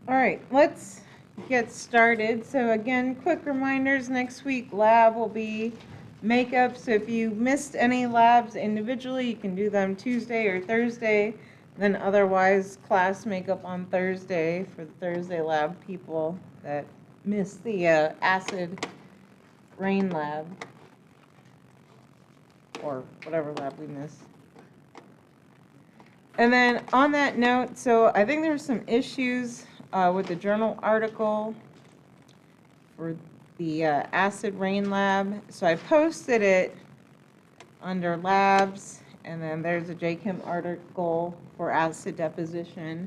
All right, let's get started. So again, quick reminders, next week lab will be makeup. So if you missed any labs individually, you can do them Tuesday or Thursday. Then otherwise, class makeup on Thursday for the Thursday lab people that missed the acid rain lab or whatever lab we missed. And then on that note, so I think there's some issues with the journal article for the acid rain lab. So I posted it under labs, and then there's a CHEM article for acid deposition.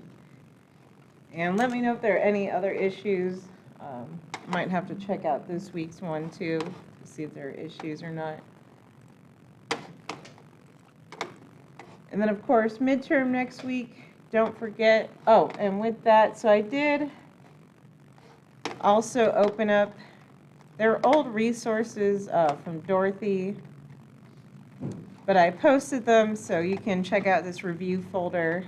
And let me know if there are any other issues. Might have to check out this week's one too to see if there are issues or not. And then, of course, midterm next week. Don't forget. Oh, and with that, so I did also open up, there are old resources from Dorothy, but I posted them so you can check out this review folder.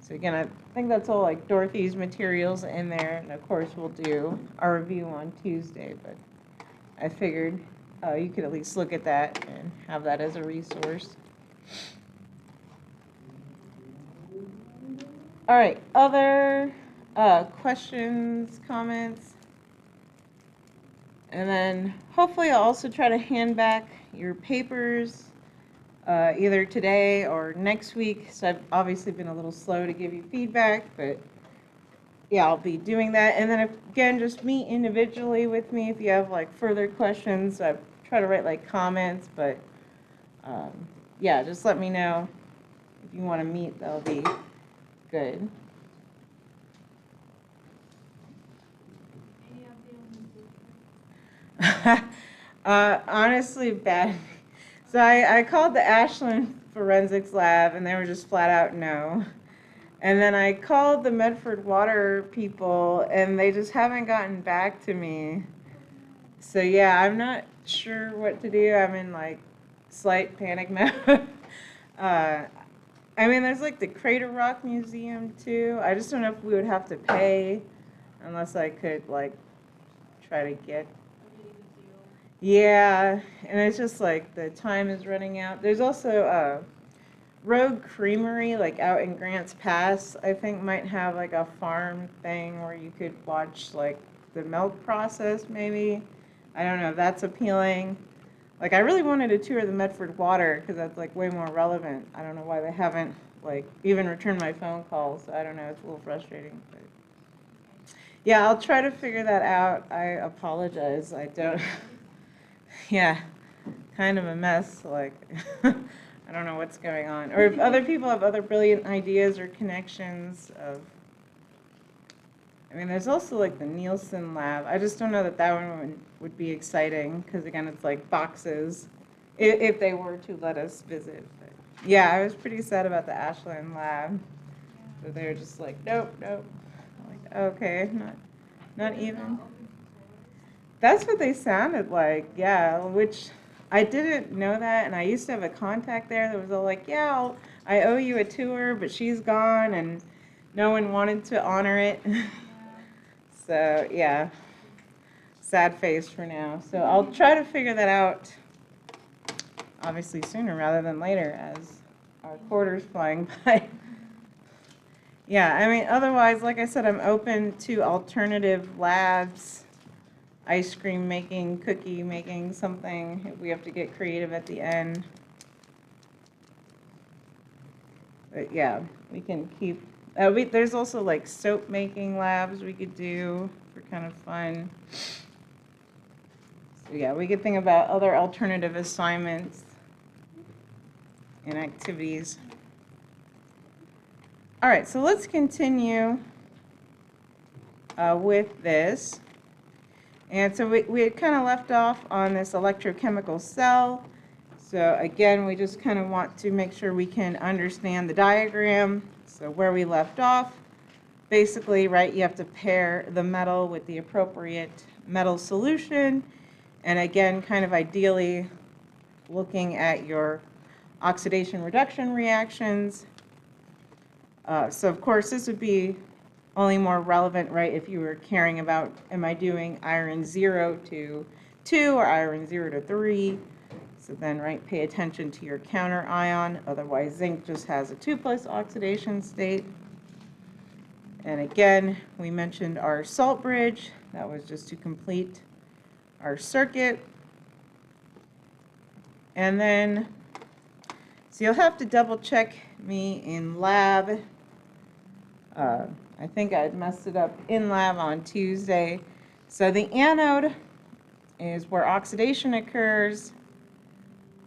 So again, I think that's all like Dorothy's materials in there. And of course, we'll do our review on Tuesday, but I figured you could at least look at that and have that as a resource. All right, other questions, comments? And then hopefully I'll also try to hand back your papers either today or next week. So I've obviously been a little slow to give you feedback, but yeah, I'll be doing that. And then again, just meet individually with me if you have like further questions. I try to write like comments, but yeah, just let me know if you want to meet. That'll be good. Honestly, bad. So I called the Ashland Forensics Lab, and they were just flat out no. And then I called the Medford Water people, and they just haven't gotten back to me. So yeah, I'm not sure what to do. I'm in like slight panic mode. I mean, there's like the Crater Rock Museum too. I just don't know if we would have to pay unless I could like try to get. Yeah, and it's just like the time is running out. There's also Rogue Creamery, like out in Grants Pass, I think might have like a farm thing where you could watch like the milk process maybe. I don't know if that's appealing. Like I really wanted to tour the Medford Water because that's like way more relevant. I don't know why they haven't like even returned my phone calls. I don't know, it's a little frustrating. But yeah, I'll try to figure that out. I apologize. I don't. Yeah, kind of a mess. Like, I don't know what's going on. Or if other people have other brilliant ideas or connections of, I mean, there's also like the Nielsen lab. I just don't know that that one would be exciting because again, it's like boxes if they were to let us visit. But yeah, I was pretty sad about the Ashland lab. So they were just like, nope, nope. I'm like, okay, not even. That's what they sounded like, yeah, which I didn't know that, and I used to have a contact there that was all like, yeah, I owe you a tour, but she's gone, and no one wanted to honor it. So, yeah, sad face for now. So I'll try to figure that out, obviously sooner rather than later, as our quarter's flying by. Yeah, I mean, otherwise, like I said, I'm open to alternative labs. Ice cream making, cookie making, something, if we have to get creative at the end. But yeah, we can keep, there's also like soap making labs we could do for kind of fun. So yeah, we could think about other alternative assignments and activities. All right, so let's continue with this. And so we had kind of left off on this electrochemical cell. So again, we just kind of want to make sure we can understand the diagram. So where we left off, basically, right, you have to pair the metal with the appropriate metal solution. And again, kind of ideally looking at your oxidation reduction reactions. So of course, this would be only more relevant, right, if you were caring about, am I doing iron 0 to 2 or iron 0 to 3? So then, right, pay attention to your counter ion. Otherwise, zinc just has a 2+ oxidation state. And again, we mentioned our salt bridge. That was just to complete our circuit. And then, so you'll have to double check me in lab. I think I messed it up in lab on Tuesday. So the anode is where oxidation occurs,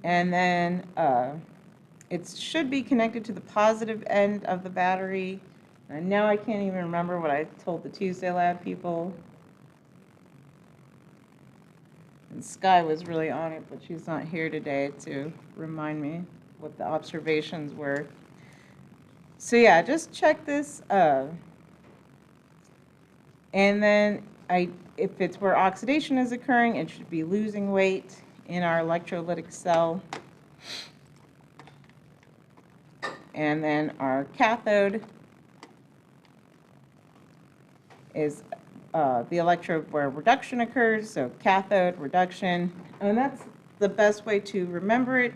and then it should be connected to the positive end of the battery. And now I can't even remember what I told the Tuesday lab people. And Sky was really on it, but she's not here today to remind me what the observations were. So yeah, just check this. And then if it's where oxidation is occurring, it should be losing weight in our electrolytic cell. And then our cathode is the electrode where reduction occurs, so cathode, reduction. And that's the best way to remember it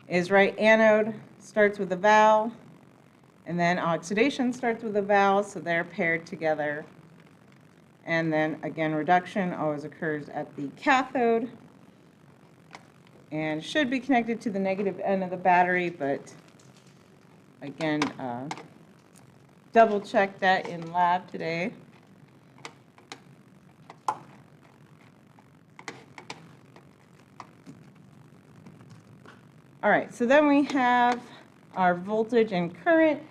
is, right, anode starts with a vowel, and then oxidation starts with a vowel, so they're paired together. And then again, reduction always occurs at the cathode and should be connected to the negative end of the battery, but again, double check that in lab today. All right, so then we have our voltage and current.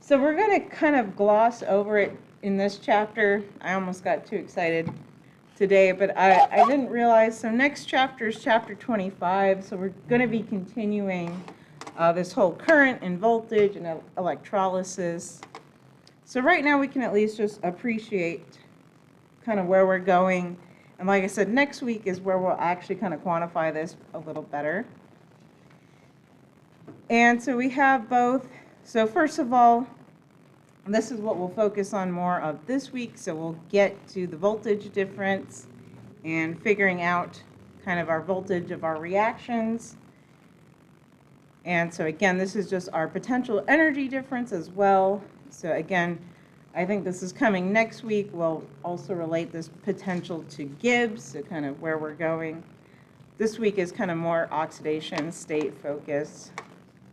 So we're going to kind of gloss over it in this chapter. I almost got too excited today, but I didn't realize. So next chapter is chapter 25. So we're going to be continuing this whole current and voltage and electrolysis. So right now we can at least just appreciate kind of where we're going. And like I said, next week is where we'll actually kind of quantify this a little better. And so we have both. So first of all, this is what we'll focus on more of this week. So we'll get to the voltage difference and figuring out kind of our voltage of our reactions. And so again, this is just our potential energy difference as well. So again, I think this is coming next week. We'll also relate this potential to Gibbs, so kind of where we're going. This week is kind of more oxidation state focus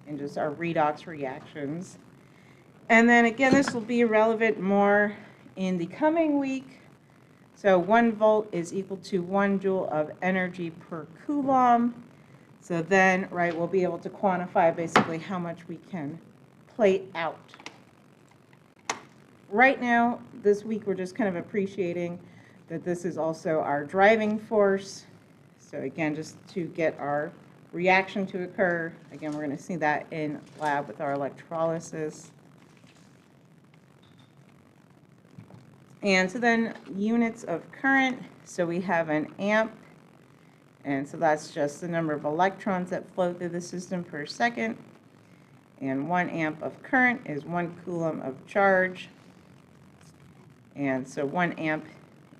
and just our redox reactions. And then again, this will be relevant more in the coming week. So 1 volt is equal to 1 joule of energy per coulomb. So then, right, we'll be able to quantify basically how much we can plate out. Right now, this week, we're just kind of appreciating that this is also our driving force. So again, just to get our reaction to occur. Again, we're going to see that in lab with our electrolysis. And so then units of current. So we have an amp. And so that's just the number of electrons that flow through the system per second. And 1 amp of current is 1 coulomb of charge. And so 1 amp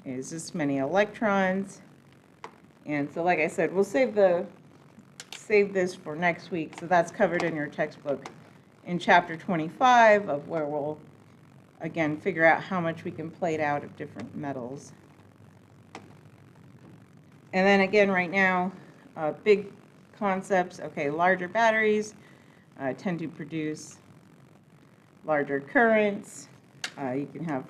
is this many electrons. And so like I said, we'll save this for next week. So that's covered in your textbook in chapter 25 of where we'll, again, figure out how much we can plate out of different metals. And then again, right now, big concepts. Okay, larger batteries tend to produce larger currents. You can have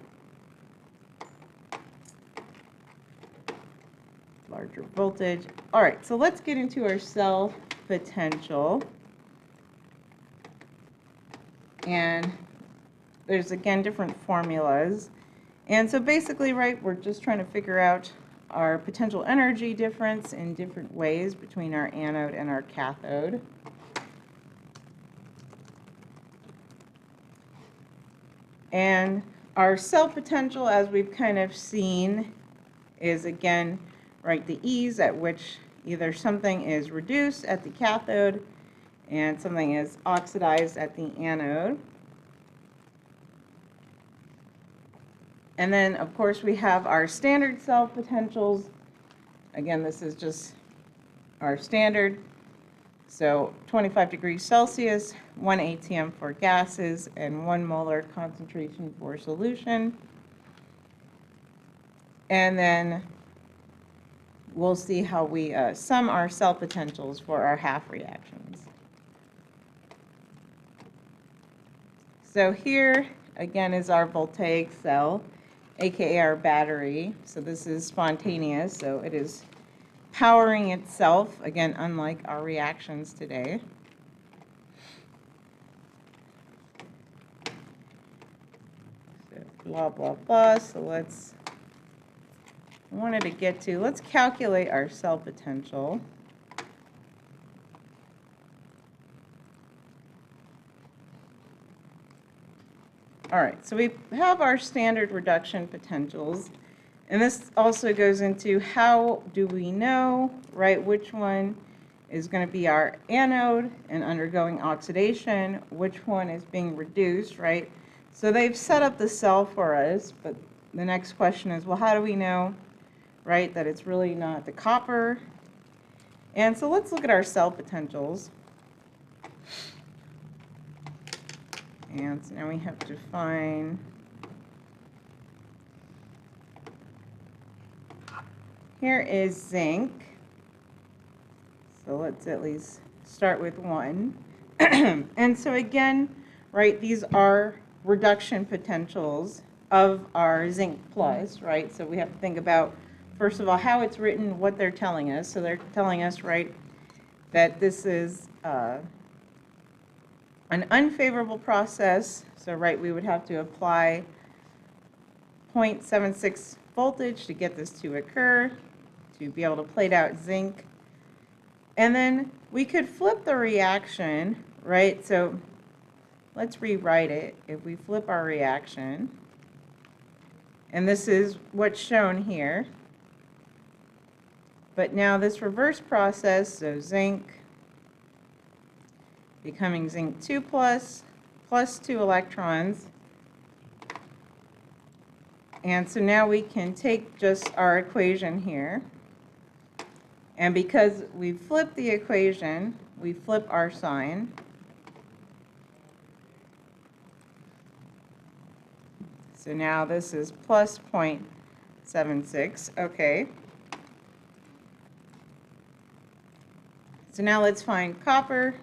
larger voltage. All right, so let's get into our cell potential. And there's, again, different formulas. And so basically, right, we're just trying to figure out our potential energy difference in different ways between our anode and our cathode. And our cell potential, as we've kind of seen, is, again, right, the ease at which either something is reduced at the cathode and something is oxidized at the anode. And then, of course, we have our standard cell potentials. Again, this is just our standard. So 25 degrees Celsius, 1 atm for gases, and 1 molar concentration for solution. And then we'll see how we sum our cell potentials for our half reactions. So here, again, is our voltaic cell, aka our battery. So this is spontaneous, so it is powering itself, again, unlike our reactions today. So blah, blah, blah. So let's, let's calculate our cell potential. All right, so we have our standard reduction potentials. And this also goes into how do we know, right, which one is going to be our anode and undergoing oxidation, which one is being reduced, right? So they've set up the cell for us, but the next question is, well, how do we know, right, that it's really not the copper? And so let's look at our cell potentials. And so now we have to find, here is zinc. So let's at least start with 1. And so again, right, these are reduction potentials of our zinc plus, right? So we have to think about, first of all, how it's written, what they're telling us. So they're telling us, right, that this is an unfavorable process. So, right, we would have to apply 0.76 voltage to get this to occur, to be able to plate out zinc. And then we could flip the reaction, right? So let's rewrite it. If we flip our reaction, and this is what's shown here. But now this reverse process, so zinc becoming zinc 2 plus 2 electrons. And so now we can take just our equation here. And because we flip the equation, we flip our sign. So now this is plus 0.76. Okay. So now let's find copper.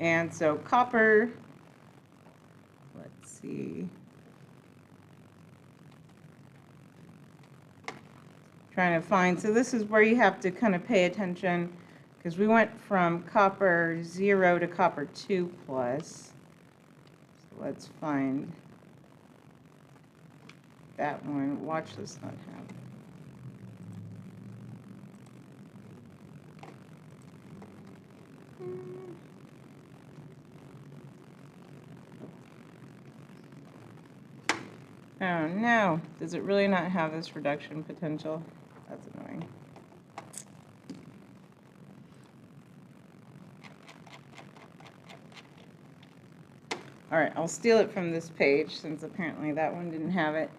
And so copper, let's see. Trying to find, so this is where you have to kind of pay attention, because we went from copper 0 to copper 2 plus. So let's find that one. Watch this not happen. Oh no, does it really not have this reduction potential? That's annoying. All right, I'll steal it from this page since apparently that one didn't have it.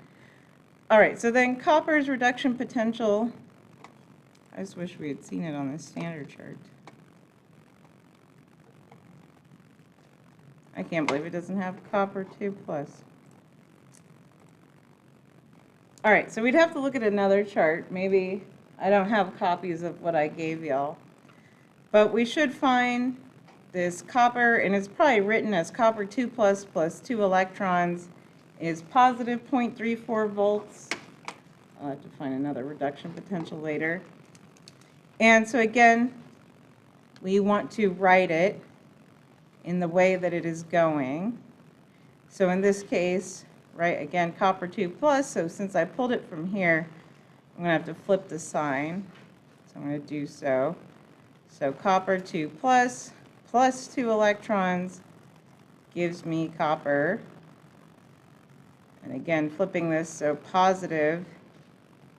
All right, so then copper's reduction potential, I just wish we had seen it on the standard chart. I can't believe it doesn't have copper 2 plus. All right, so we'd have to look at another chart. Maybe I don't have copies of what I gave y'all. But we should find this copper, and it's probably written as copper 2 plus 2 electrons is positive 0.34 volts. I'll have to find another reduction potential later. And so again, we want to write it in the way that it is going. So in this case, right, again, copper 2 plus, so since I pulled it from here, I'm going to have to flip the sign. So I'm going to do so. So copper 2 plus 2 electrons gives me copper. And again, flipping this, so positive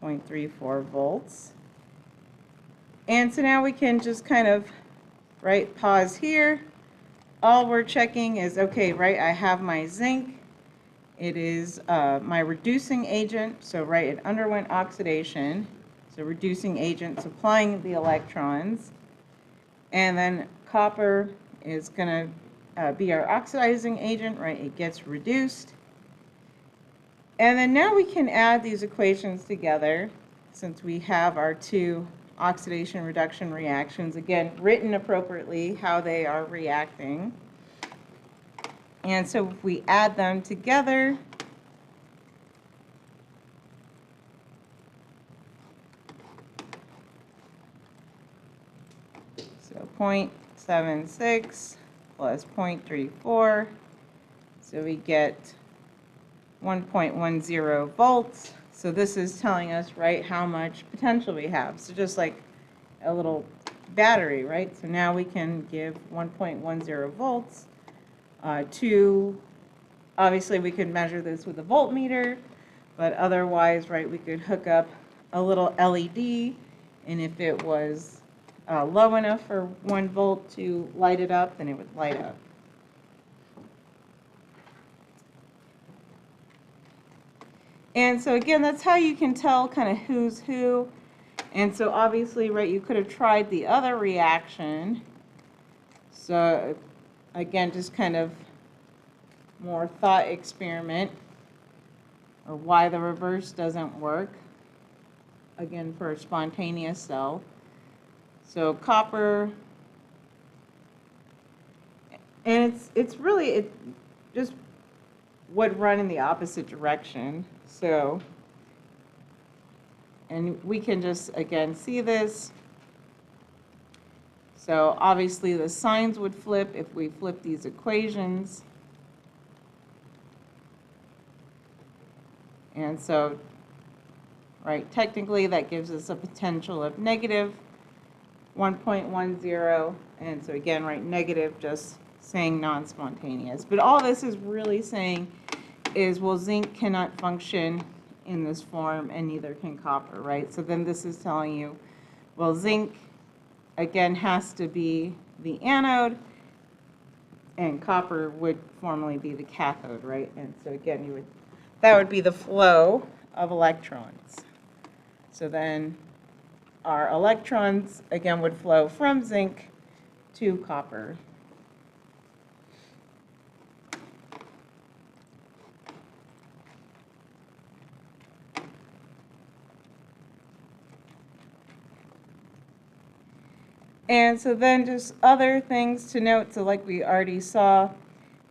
0.34 volts. And so now we can just kind of, right, pause here. all we're checking is, okay, right, I have my zinc. It is my reducing agent, so right, it underwent oxidation. So reducing agent supplying the electrons. And then copper is going to be our oxidizing agent, right? It gets reduced. And then now we can add these equations together since we have our two oxidation reduction reactions, again, written appropriately, how they are reacting. And so if we add them together, so 0.76 plus 0.34, so we get 1.10 volts. So this is telling us, right, how much potential we have. So just like a little battery, right? So now we can give 1.10 volts to, obviously we could measure this with a voltmeter, but otherwise, right, we could hook up a little LED, and if it was low enough for 1 volt to light it up, then it would light up. And so again, that's how you can tell kind of who's who. And so obviously, right, you could have tried the other reaction. So again, just kind of more thought experiment, or why the reverse doesn't work, again, for a spontaneous cell. So copper, and it's really, it just would run in the opposite direction. So, and we can just, again, see this. So obviously the signs would flip if we flip these equations. And so, right, technically that gives us a potential of negative 1.10. And so again, right, negative just saying non-spontaneous. But all this is really saying is, well, zinc cannot function in this form and neither can copper, right? So then this is telling you, well, zinc, again, has to be the anode and copper would formally be the cathode, right? And so again, you would, that would be the flow of electrons. So then our electrons, again, would flow from zinc to copper. And so then just other things to note, so like we already saw,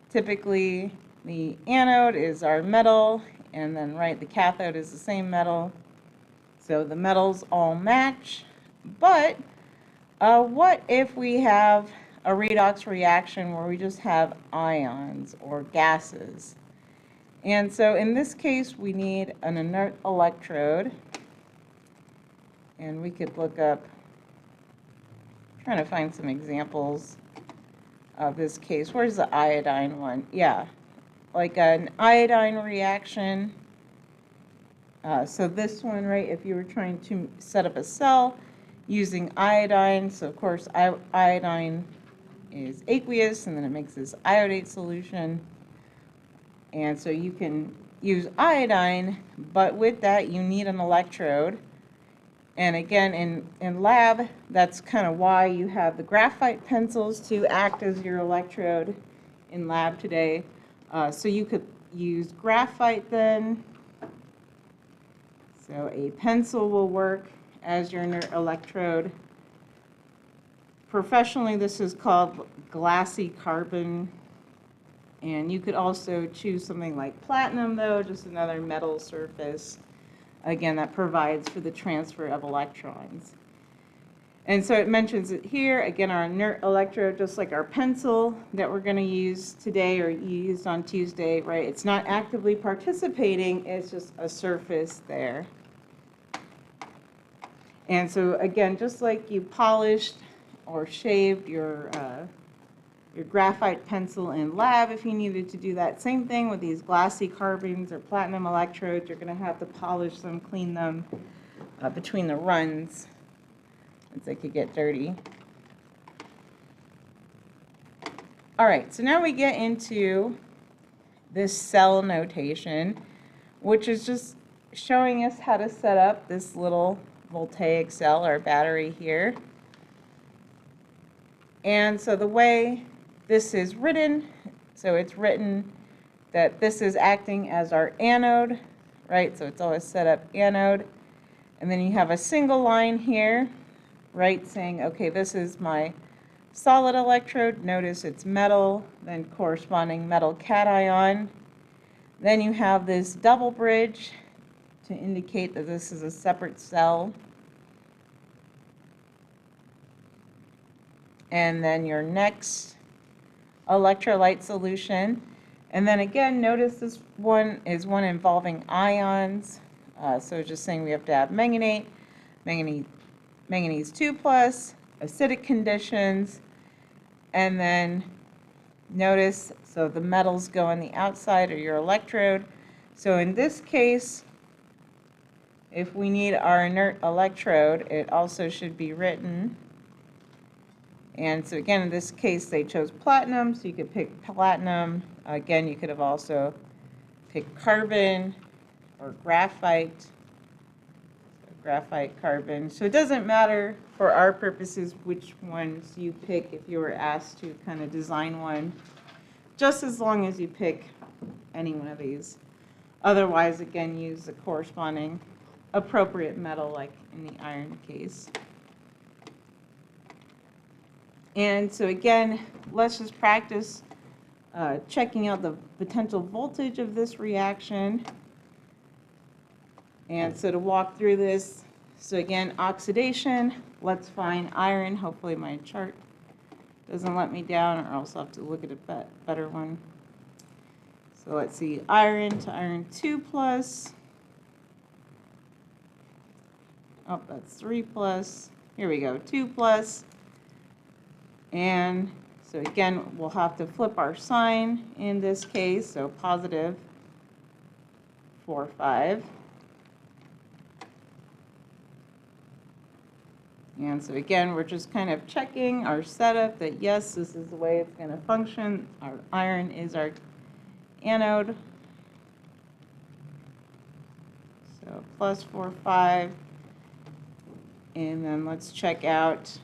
typically the anode is our metal, and then, right, the cathode is the same metal. So the metals all match, but what if we have a redox reaction where we just have ions or gases? And so in this case, we need an inert electrode, and we could look up, trying to find some examples of this case. Where's the iodine one? Yeah, like an iodine reaction. So this one, right, if you were trying to set up a cell using iodine, so of course iodine is aqueous, and then it makes this iodate solution. And so you can use iodine, but with that you need an electrode. And again, in lab, that's kind of why you have the graphite pencils to act as your electrode in lab today. So you could use graphite then. So a pencil will work as your inert electrode. Professionally, this is called glassy carbon. And you could also choose something like platinum, though, just another metal surface. Again, that provides for the transfer of electrons. And so it mentions it here, again, our inert electrode, just like our pencil that we're going to use today or used on Tuesday, right? It's not actively participating, it's just a surface there. And so again, just like you polished or shaved your graphite pencil in lab, if you needed to do that same thing with these glassy carbons or platinum electrodes, you're going to have to polish them, clean them between the runs, as they could get dirty. All right, so now we get into this cell notation, which is just showing us how to set up this little voltaic cell or battery here. And so the way this is written, so it's written that this is acting as our anode, right? So it's always set up anode. And then you have a single line here, right, saying, okay, this is my solid electrode. Notice it's metal, then corresponding metal cation. Then you have this double bridge to indicate that this is a separate cell. And then your next electrolyte solution. And then again, notice this one is one involving ions. So just saying we have to have manganate, manganese 2 plus, acidic conditions, and then notice, so the metals go on the outside of your electrode. So in this case, if we need our inert electrode, it also should be written. And so again, in this case, they chose platinum, so you could pick platinum. Again, you could have also picked carbon or graphite. So graphite, carbon. So it doesn't matter for our purposes which ones you pick if you were asked to kind of design one, just as long as you pick any one of these. Otherwise, again, use the corresponding appropriate metal, like in the iron case. And so again, let's just practice checking out the potential voltage of this reaction. And so to walk through this, so again, oxidation, let's find iron. Hopefully my chart doesn't let me down, or else I'll have to look at a better one. So let's see, iron to iron 2 plus. Oh, that's 3 plus. Here we go, 2 plus. And so again, we'll have to flip our sign in this case, so positive 4, 5. And so again, we're just kind of checking our setup that yes, this is the way it's going to function. Our iron is our anode. So plus 4, 5. And then let's check out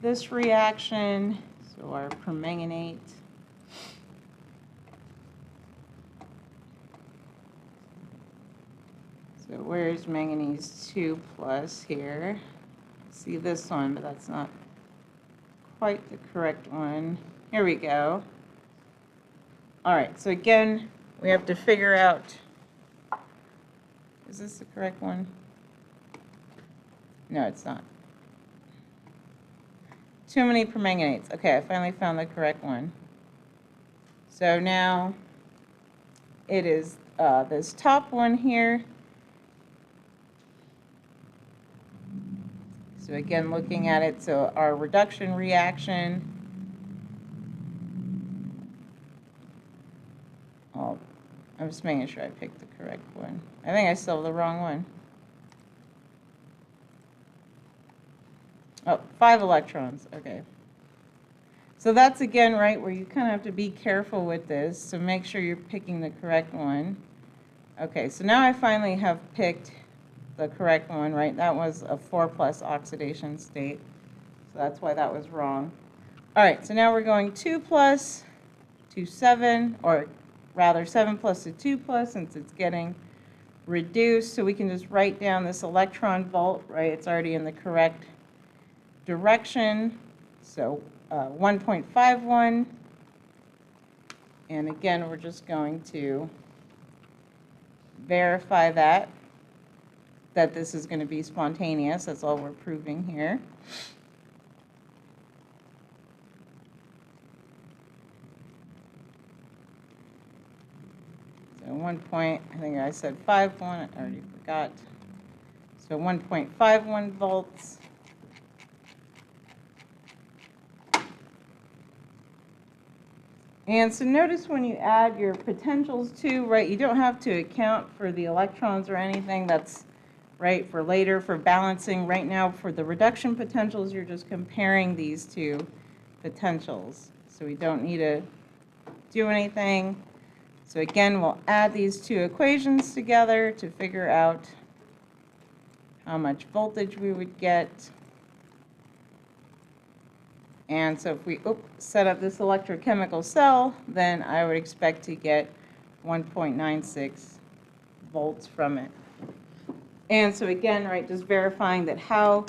this reaction. So our permanganate. So where's manganese 2 plus here? See this one, but that's not quite the correct one. Here we go. All right, so again, we have to figure out, is this the correct one? No, it's not. Too many permanganates. Okay, I finally found the correct one. So now it is this top one here. So again, looking at it, so our reduction reaction, oh, I'm just making sure I picked the correct one. I think I still have the wrong one. Oh, 5 electrons, okay. So that's again, right, where you kind of have to be careful with this, so make sure you're picking the correct one. Okay, so now I finally have picked the correct one, right? That was a 4 plus oxidation state, so that's why that was wrong. All right, so now we're going 2 plus to 7, or rather 7 plus to 2 plus, since it's getting reduced, so we can just write down this electron volt, right? It's already in the correct direction, so 1.51, and again, we're just going to verify that this is going to be spontaneous. That's all we're proving here. So 1 point, I think I said 5.1, I already forgot. So 1.51 volts. And so notice when you add your potentials too, right, you don't have to account for the electrons or anything. That's right for later, for balancing. Right now for the reduction potentials, you're just comparing these two potentials. So we don't need to do anything. So again, we'll add these two equations together to figure out how much voltage we would get. And so if we set up this electrochemical cell, then I would expect to get 1.96 volts from it. And so again, right, just verifying that how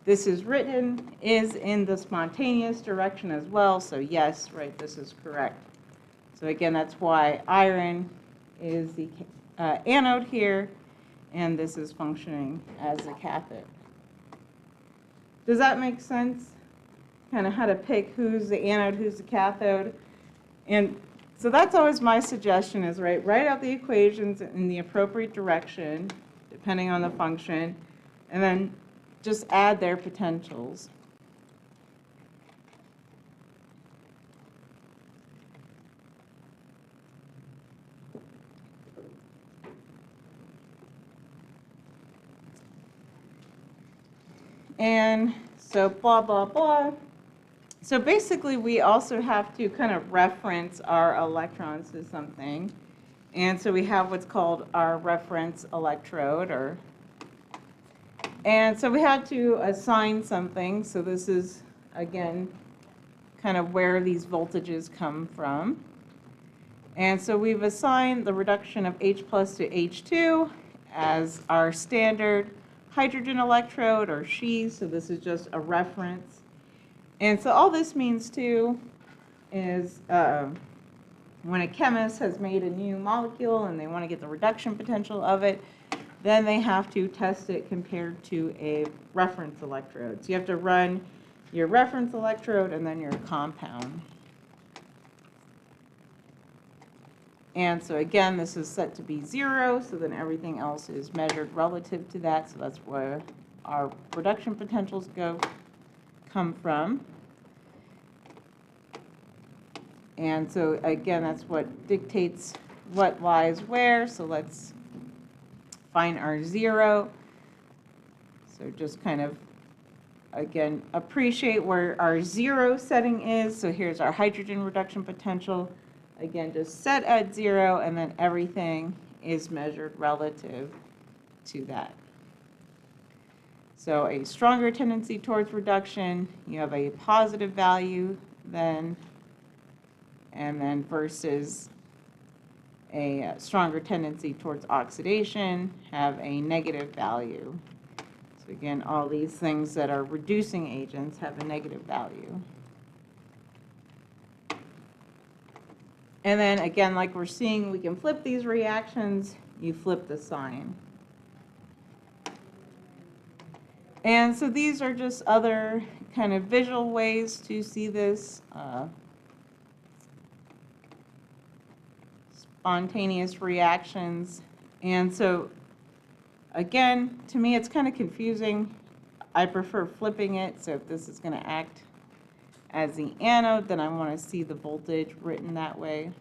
this is written is in the spontaneous direction as well. So yes, right, this is correct. So again, that's why iron is the anode here, and this is functioning as a cathode. Does that make sense? Kind of how to pick who's the anode, who's the cathode. And so that's always my suggestion is, right, write out the equations in the appropriate direction, depending on the function, and then just add their potentials. And so blah, blah, blah. So basically, we also have to kind of reference our electrons to something. And so we have what's called our reference electrode. And so we had to assign something. So this is, again, kind of where these voltages come from. And so we've assigned the reduction of H plus to H2 as our standard hydrogen electrode, or She, so this is just a reference. And so all this means too is when a chemist has made a new molecule and they want to get the reduction potential of it, then they have to test it compared to a reference electrode. So you have to run your reference electrode and then your compound. And so again, this is set to be 0, so then everything else is measured relative to that. So that's where our reduction potentials come from. And so again, that's what dictates what lies where. So let's find our 0. So just kind of, again, appreciate where our 0 setting is. So here's our hydrogen reduction potential. Again, just set at 0, and then everything is measured relative to that. So a stronger tendency towards reduction, you have a positive value then, and then versus a stronger tendency towards oxidation, have a negative value. So again, all these things that are reducing agents have a negative value. And then again, like we're seeing, we can flip these reactions. You flip the sign. And so these are just other kind of visual ways to see this. Spontaneous reactions. And so again, to me, it's kind of confusing. I prefer flipping it. So if this is going to act as the anode, then I want to see the voltage written that way.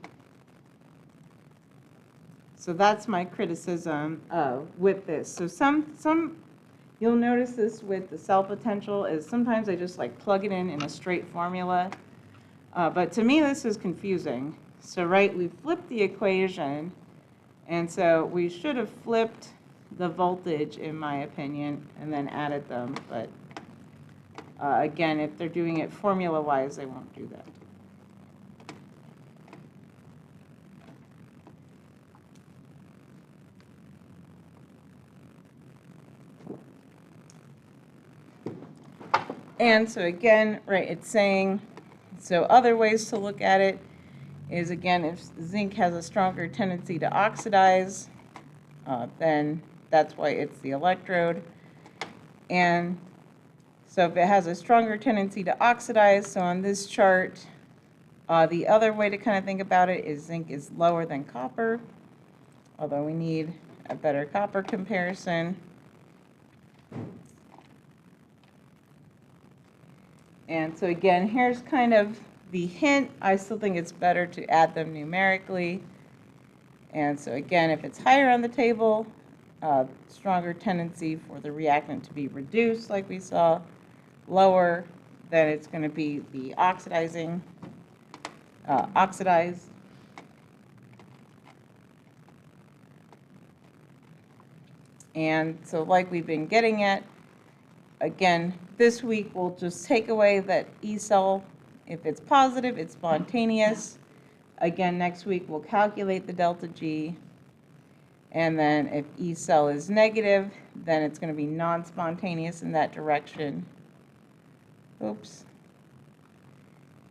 So that's my criticism with this. So some you'll notice this with the cell potential is sometimes I just like plug it in a straight formula. But to me, this is confusing. So right, we flipped the equation, and so we should have flipped the voltage, in my opinion, and then added them. But again, if they're doing it formula-wise, they won't do that. And so again, right, it's saying, so other ways to look at it is, again, if zinc has a stronger tendency to oxidize, then that's why it's the electrode. And so if it has a stronger tendency to oxidize, so on this chart, the other way to kind of think about it is zinc is lower than copper, although we need a better copper comparison. And so again, here's kind of the hint. I still think it's better to add them numerically. And so again, if it's higher on the table, stronger tendency for the reactant to be reduced, like we saw. Lower, then it's going to be the oxidizing oxidized. And so like we've been getting at, again, this week we'll just take away that E cell. If it's positive, it's spontaneous. Again, next week we'll calculate the delta G. And then if E cell is negative, then it's going to be non-spontaneous in that direction. Oops.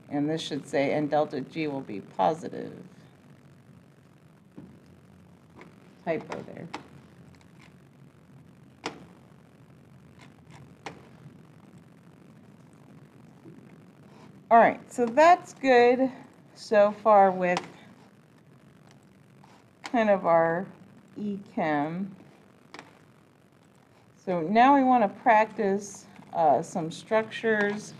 And this should say, and delta G will be positive. Typo there. All right, so that's good so far with kind of our EChem. So now we want to practice some structures.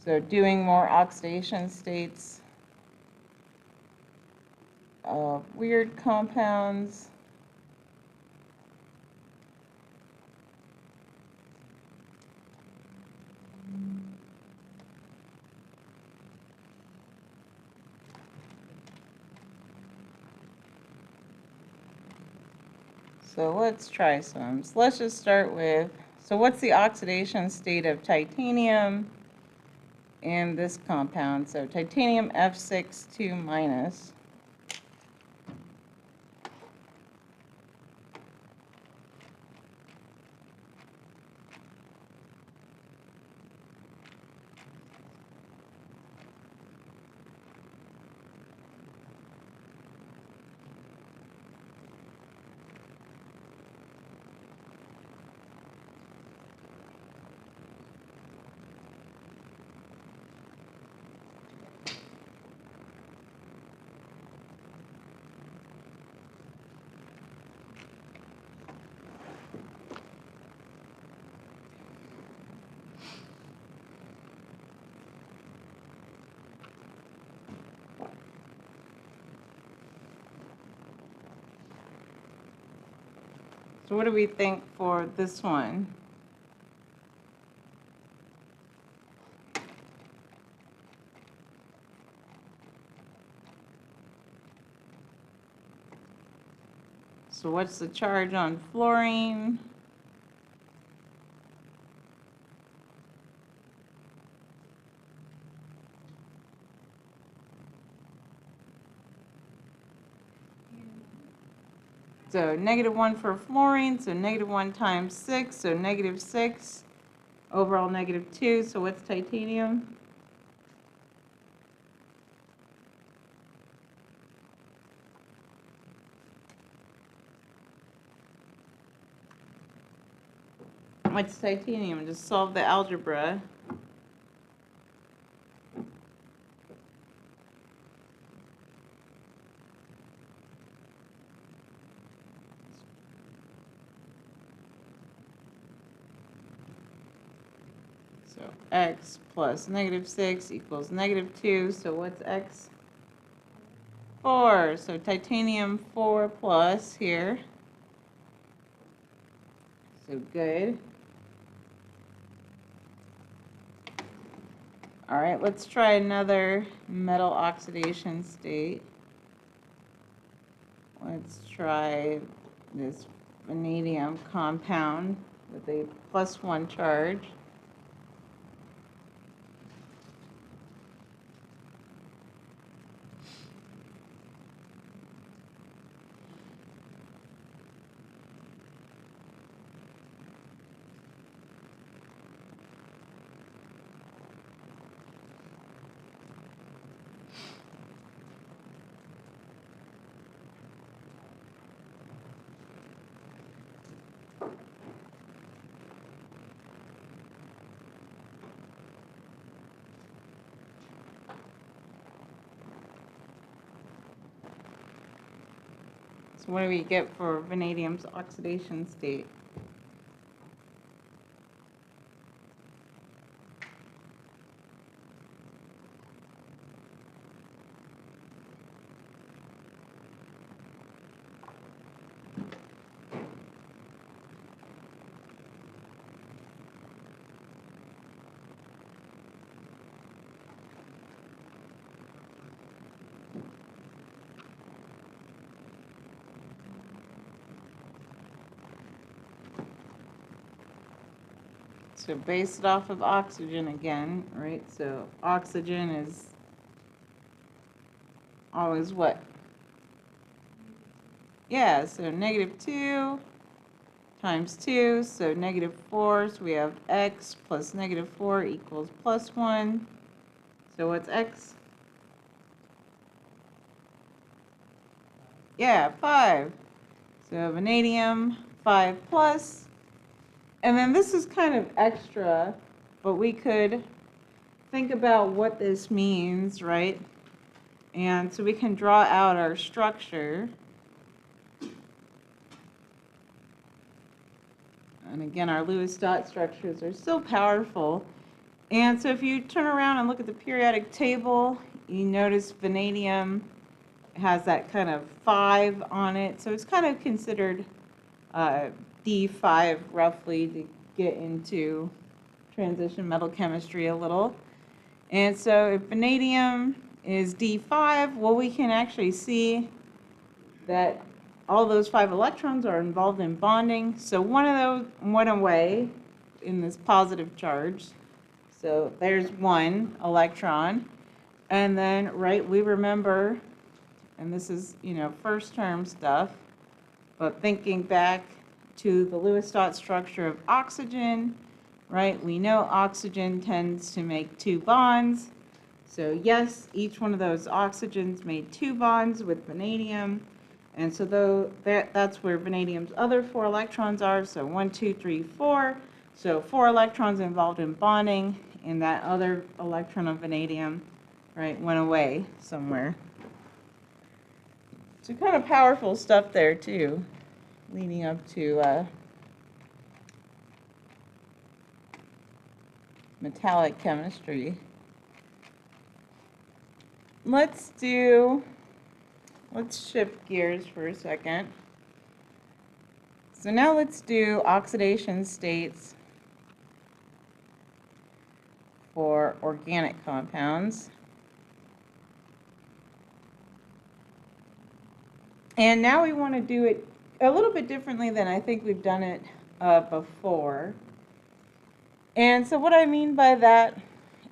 So doing more oxidation states of weird compounds. So let's try some. So let's just start with, so what's the oxidation state of titanium in this compound? So titanium F6 2 minus. So what do we think for this one? So what's the charge on fluorine? So -1 for fluorine, so -1 times 6, so -6. Overall -2, so what's titanium? What's titanium? Just solve the algebra. So x plus -6 equals -2. So what's x? 4. So titanium 4 plus here. So good. All right, let's try another metal oxidation state. Let's try this vanadium compound with a +1 charge. So what do we get for vanadium's oxidation state? So base it off of oxygen again, right? So oxygen is always what? Yeah, so -2 times 2, so -4, so we have x plus -4 equals +1. So what's x? Yeah, 5. So vanadium 5 plus. And then this is kind of extra, but we could think about what this means, right? And so we can draw out our structure. And again, our Lewis dot structures are so powerful. And so if you turn around and look at the periodic table, you notice vanadium has that kind of 5 on it. So it's kind of considered D5 roughly to get into transition metal chemistry a little. And so if vanadium is D5, well, we can actually see that all those 5 electrons are involved in bonding. So one of those went away in this positive charge. So there's 1 electron. And then, right, we remember, and this is, first term stuff, but thinking back to the Lewis dot structure of oxygen, right, we know oxygen tends to make 2 bonds. So yes, each one of those oxygens made 2 bonds with vanadium. And so that's where vanadium's other 4 electrons are. So 1, 2, 3, 4. So 4 electrons involved in bonding, and that other electron of vanadium, right, went away somewhere. So kind of powerful stuff there too, leading up to metallic chemistry. Let's shift gears for a second. So now let's do oxidation states for organic compounds. And now we want to do it a little bit differently than I think we've done it before. And so what I mean by that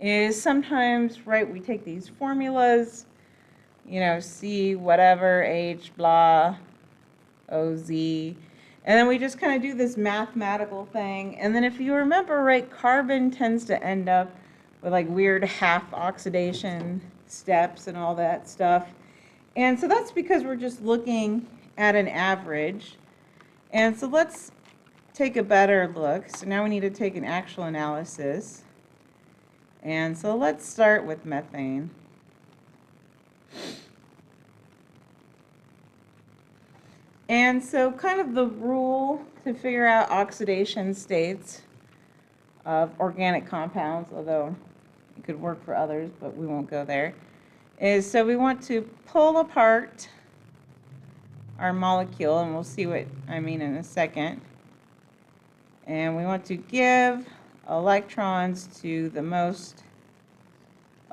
is sometimes, right, we take these formulas, C whatever, H blah, OZ, and then we just kind of do this mathematical thing. And then if you remember, right, carbon tends to end up with like weird half oxidation steps and all that stuff. And so that's because we're just looking at an average. And so let's take a better look. So now we need to take an actual analysis. And so let's start with methane. And so kind of the rule to figure out oxidation states of organic compounds, although it could work for others, but we won't go there, is so we want to pull apart our molecule, and we'll see what I mean in a second. And we want to give electrons to the most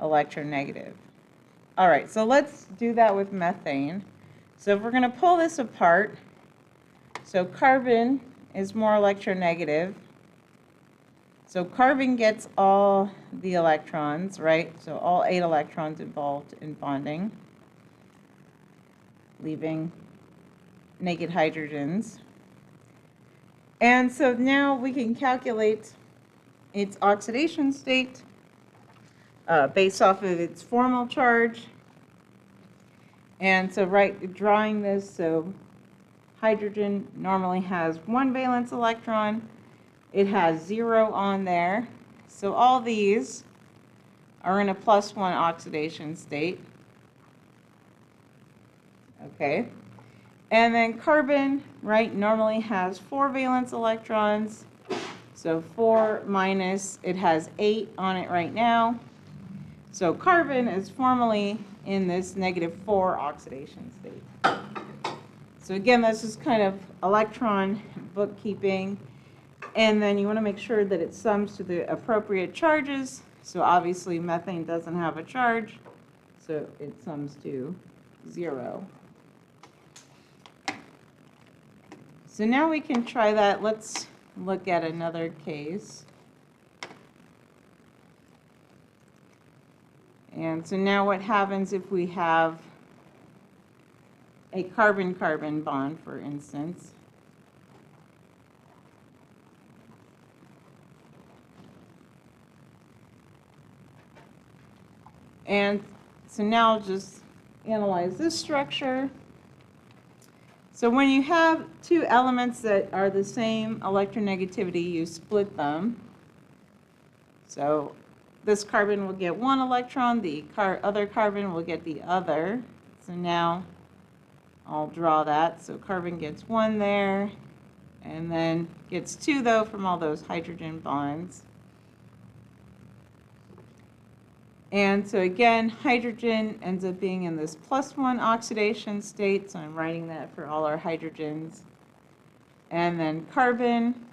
electronegative. All right, so let's do that with methane. So if we're going to pull this apart, so carbon is more electronegative. So carbon gets all the electrons, right? So all 8 electrons involved in bonding, leaving naked hydrogens. And so now we can calculate its oxidation state based off of its formal charge. And so drawing this, so hydrogen normally has 1 valence electron. It has 0 on there. So all these are in a +1 oxidation state. Okay. And then carbon, right, normally has 4 valence electrons. So 4 minus, it has 8 on it right now. So carbon is formally in this -4 oxidation state. So again, this is kind of electron bookkeeping. And then you want to make sure that it sums to the appropriate charges. So obviously methane doesn't have a charge, so it sums to 0. So now we can try that. Let's look at another case. And so now what happens if we have a carbon-carbon bond, for instance? And so now I'll just analyze this structure. So when you have two elements that are the same electronegativity, you split them. So this carbon will get one electron, the other carbon will get the other. So now I'll draw that. So carbon gets one there, and then gets two, though, from all those hydrogen bonds. And so again, hydrogen ends up being in this +1 oxidation state, so I'm writing that for all our hydrogens. And then carbon,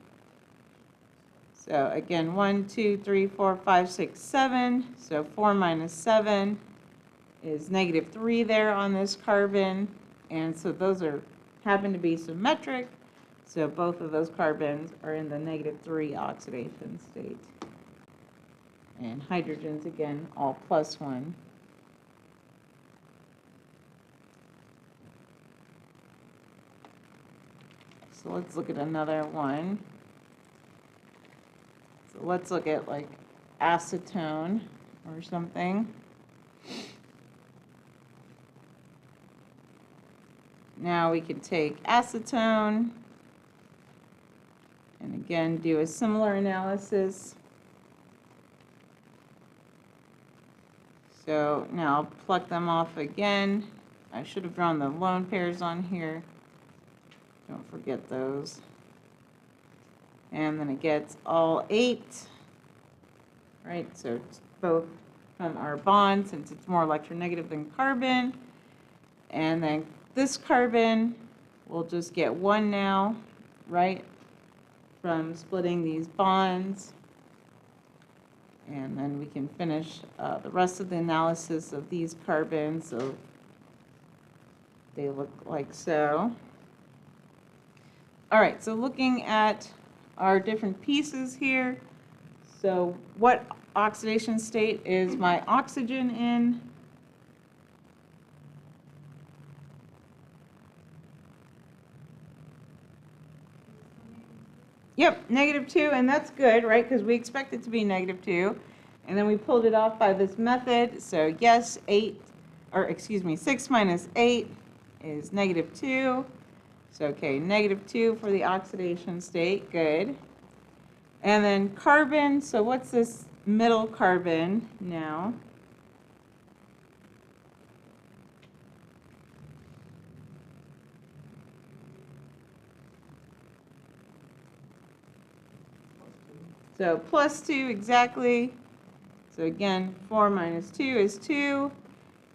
so again, 1, 2, 3, 4, 5, 6, 7. So 4 minus 7 is -3 there on this carbon. And so those happen to be symmetric. So both of those carbons are in the -3 oxidation state. And hydrogens, again, all +1. So let's look at another one. So let's look at like acetone or something. Now we can take acetone and again do a similar analysis. So now I'll pluck them off again. I should have drawn the lone pairs on here. Don't forget those. And then it gets all 8, right? So it's both from our bond, since it's more electronegative than carbon. And then this carbon will just get 1 now, right? From splitting these bonds. And then we can finish the rest of the analysis of these carbons. So they look like so. All right, so looking at our different pieces here. So what oxidation state is my oxygen in? Yep, -2, and that's good, right? Because we expect it to be -2. And then we pulled it off by this method. So yes, 6 minus 8 is -2. So okay, -2 for the oxidation state, good. And then carbon, so what's this middle carbon now? So +2 exactly. So again, 4 minus 2 is 2.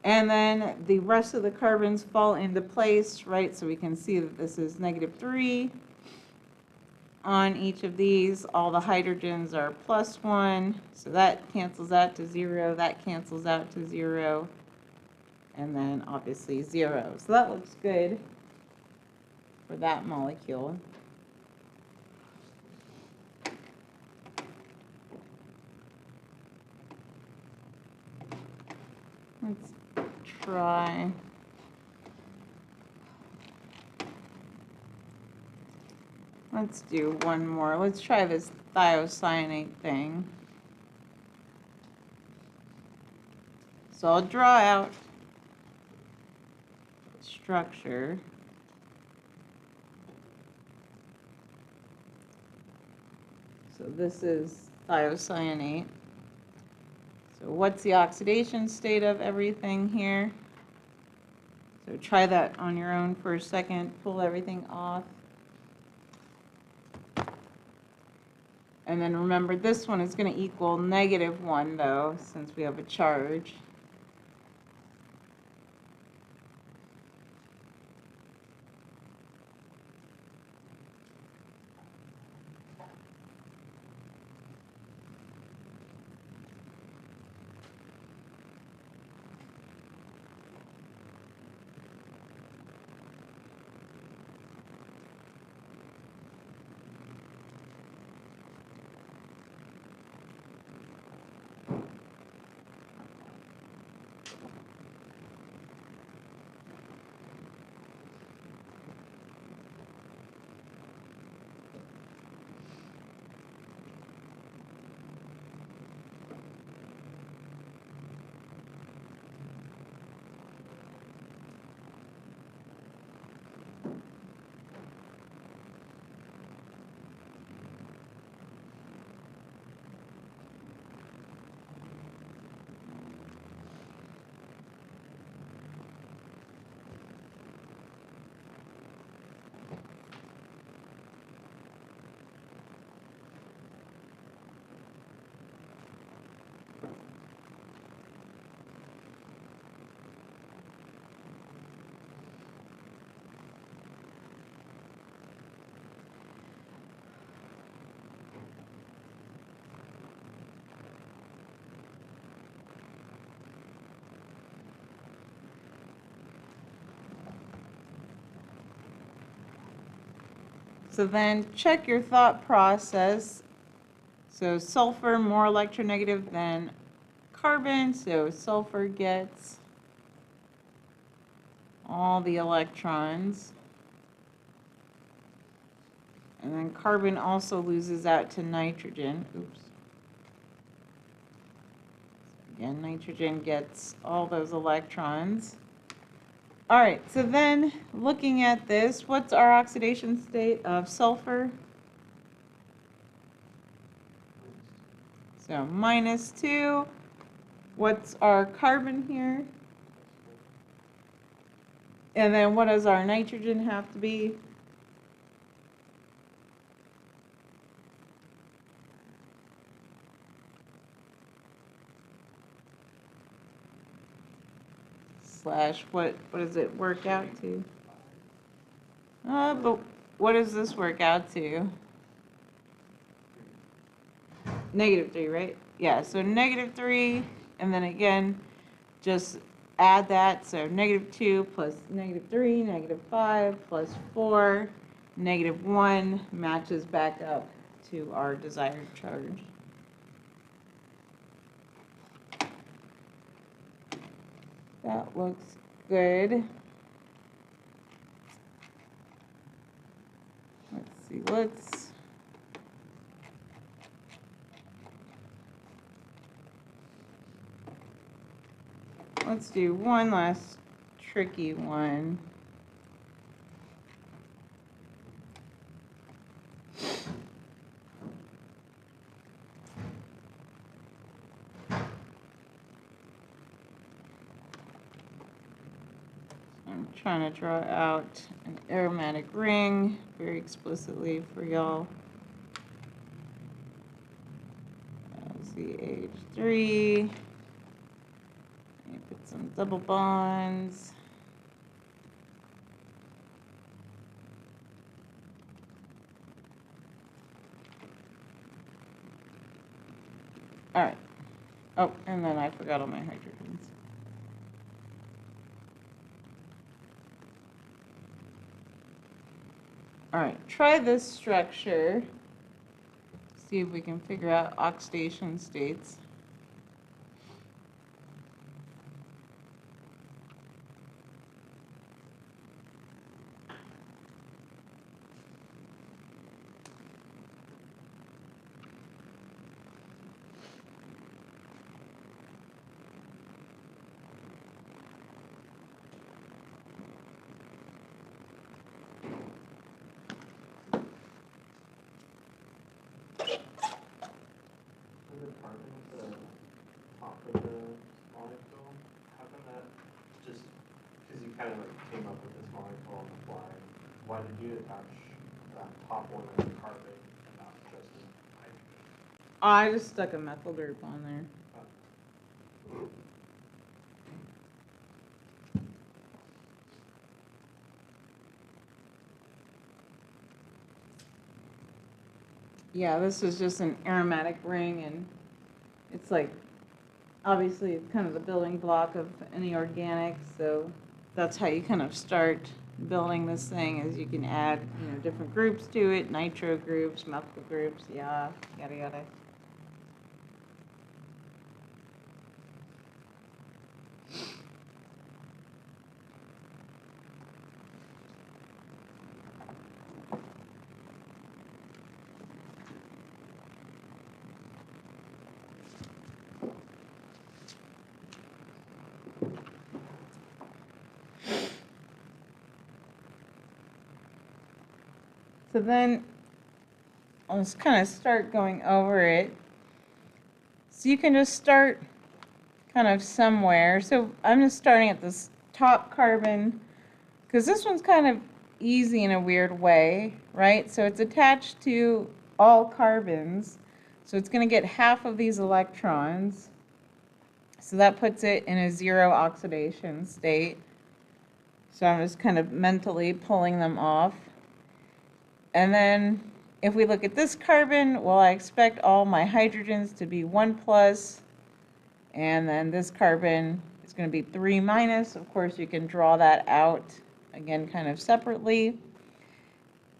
And then the rest of the carbons fall into place, right? So we can see that this is -3 on each of these. All the hydrogens are +1. So that cancels out to 0. That cancels out to 0. And then obviously 0. So that looks good for that molecule. Let's try. Let's do one more. Let's try this thiocyanate thing. So I'll draw out the structure. So this is thiocyanate. So what's the oxidation state of everything here? So try that on your own for a second. Pull everything off. And then remember, this one is going to equal -1, though, since we have a charge. So then check your thought process. So sulfur more electronegative than carbon, so sulfur gets all the electrons. And then carbon also loses out to nitrogen. Oops. Again, nitrogen gets all those electrons. All right, so then looking at this, what's our oxidation state of sulfur? So -2. What's our carbon here? And then what does our nitrogen have to be? Slash, what does it work out to? But what does this work out to? -3, right? Yeah, so -3, and then again, just add that, so -2 plus -3, -5 plus 4, -1 matches back up to our desired charge. That looks good. Let's see, let's do one last tricky one. I'm trying to draw out an aromatic ring very explicitly for y'all. CH3. Put some double bonds. All right. Oh, and then I forgot all my hydrogens. All right, try this structure. See if we can figure out oxidation states. Kind of like came up with this molecule on the fly. Why did you attach that top one as a carbon and not just a hydrogen? I just stuck a methyl group on there. Yeah, this is just an aromatic ring, and it's like, obviously it's kind of the building block of any organic, so that's how you kind of start building this thing, is you can add, different groups to it, nitro groups, methyl groups, yeah, yada yada. So then I'll just kind of start going over it. So you can just start kind of somewhere. So I'm just starting at this top carbon, because this one's kind of easy in a weird way, right? So it's attached to all carbons. So it's going to get half of these electrons. So that puts it in a zero oxidation state. So I'm just kind of mentally pulling them off. And then if we look at this carbon, well, I expect all my hydrogens to be 1+, and then this carbon is going to be 3-. Of course, you can draw that out, again, kind of separately.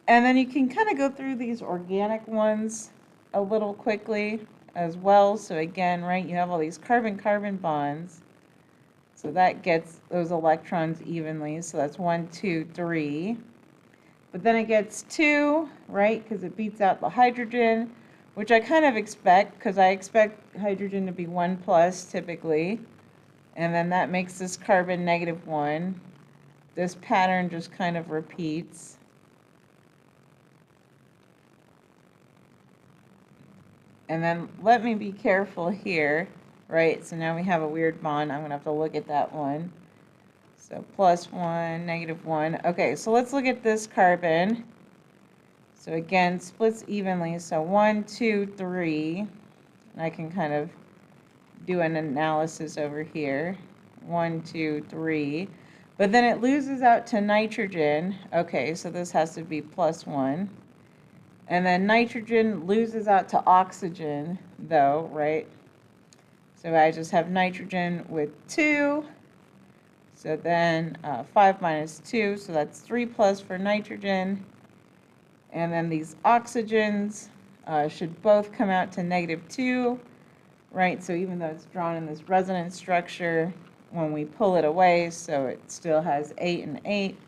And then you can kind of go through these organic ones a little quickly as well. So again, right, you have all these carbon-carbon bonds. So that gets those electrons evenly. So that's 1, 2, 3. But then it gets 2, right, because it beats out the hydrogen, which I kind of expect, because I expect hydrogen to be 1+ typically. And then that makes this carbon -1. This pattern just kind of repeats. And then let me be careful here, right? So now we have a weird bond. I'm going to have to look at that one. So +1, -1. Okay, so let's look at this carbon. So again, splits evenly. So 1, 2, 3. And I can kind of do an analysis over here. 1, 2, 3. But then it loses out to nitrogen. Okay, so this has to be +1. And then nitrogen loses out to oxygen, though, right? So I just have nitrogen with 2. So then 5 minus 2, so that's 3+ for nitrogen. And then these oxygens should both come out to -2, right? So even though it's drawn in this resonance structure, when we pull it away, so it still has 8 and 8.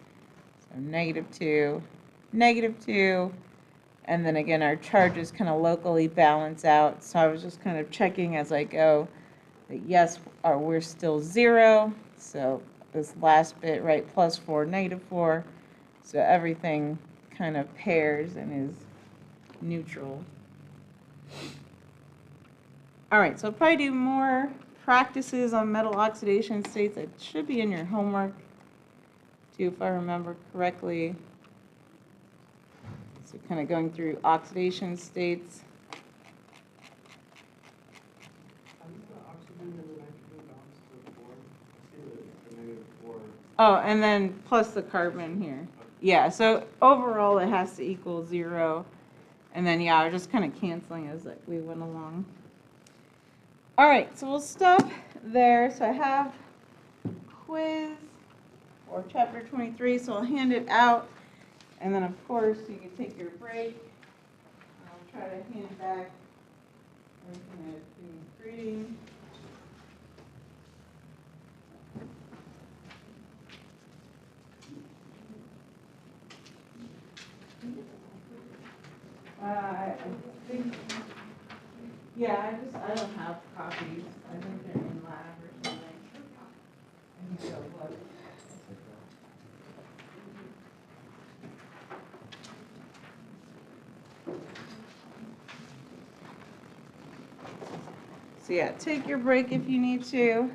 So -2, -2. And then again, our charges kind of locally balance out. So I was just kind of checking as I go that yes, we're still 0. So this last bit, right, +4, -4. So everything kind of pairs and is neutral. All right, so I'll probably do more practices on metal oxidation states. It should be in your homework too, if I remember correctly. So kind of going through oxidation states. How does the oxygen and the nitrogen balance to 4? I see the -4. Oh, and then plus the carbon here. Yeah, so overall it has to equal 0. And then, yeah, we're just kind of canceling as we went along. All right, so we'll stop there. So I have quiz or chapter 23, so I'll hand it out. And then, of course, you can take your break. I'll try to hand back everything I've been reading. I think, yeah, I don't have copies. I think they're in lab or something. I can go look. So yeah, take your break if you need to.